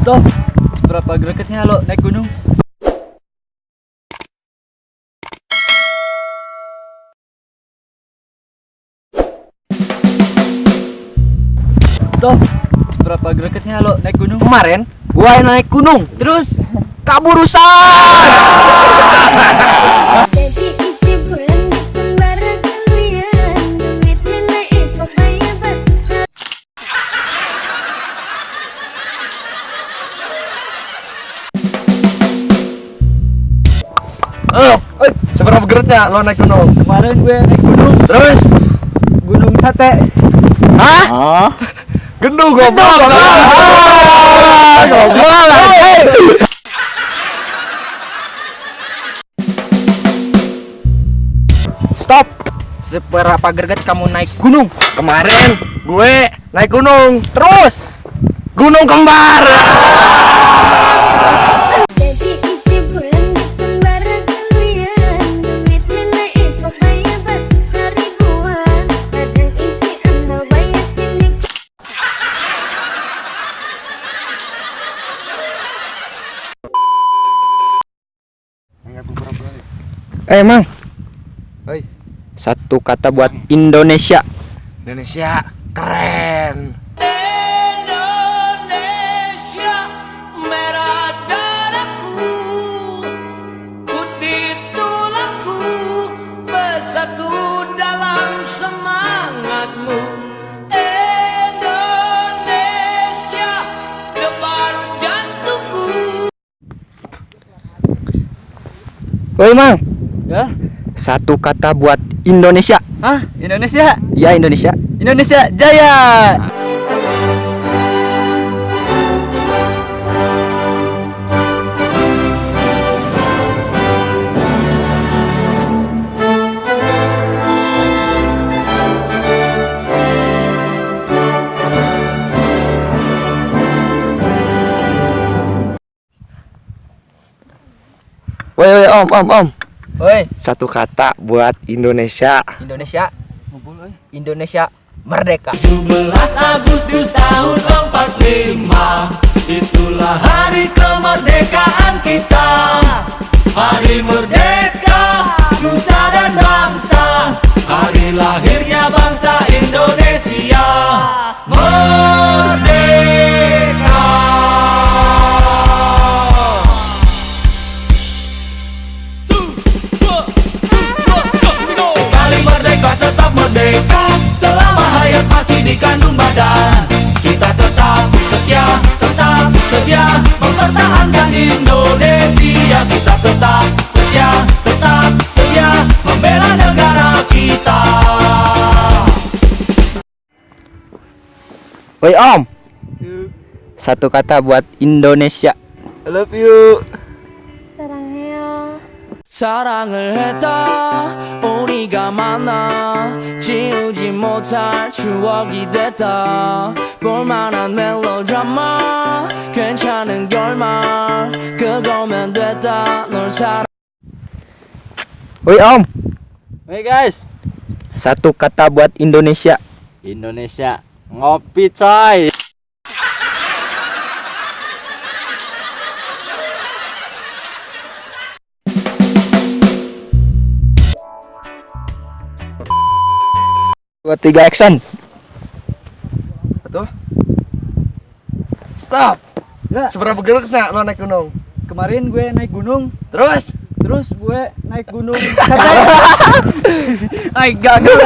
Stop. Berapa gregetnya lo naik gunung? Stop. Berapa gregetnya lo naik gunung? Kemarin gua naik gunung, Terus kabur rusak. Jadi isi bulan bikin bareng kalian. Duitnya naik pokoknya besar. Seberapa geretnya lo naik gunung? kemarin gue naik gunung, Terus? gunung sate. Hah? Gendut goblok. Goblok. Stop. Seberapa greget kamu naik gunung? Kemarin gue naik gunung. Terus? Gunung kembar. Jadi isi bulan bikin bareng kalian. Duitnya naik pokoknya besar ribuan. Kadang isi anda bayar sini. Emang? Hei, satu kata buat Indonesia. Indonesia keren. Indonesia merah darahku, putih tulangku, bersatu dalam semangatmu. Indonesia debar jantungku. Woi Mang, Ya? satu kata buat Indonesia. Hah? Indonesia? Ya Indonesia. Indonesia Jaya. Woi om. Woi, Satu kata buat Indonesia. Indonesia. Indonesia merdeka. 17 Agustus tahun 45, itulah hari kemerdekaan kita. Hari merdeka, nusa dan bangsa, hari lahirnya bangsa Indonesia. Merdeka. Sekali merdeka tetap merdeka, selama hayat masih dikandung badan. Kita tetap setia mempertahankan Indonesia. Kita tetap setia membela negara kita. Woi om, satu kata buat Indonesia. I love you. 사랑해요. 사랑을 했다 우리가 만나 지우지 못할 추억이 됐다 볼만한 멜로드라마 괜찮은 결말 그거면 됐다 널 사랑. Woi om, Hey guys, satu kata buat Indonesia. Indonesia ngopi coy. Dua tiga action. Betul? Stop. Ya, Seberapa geretnya lo naik gunung? kemarin gue naik gunung, Terus? terus gue naik gunung sate. Ay, gagal.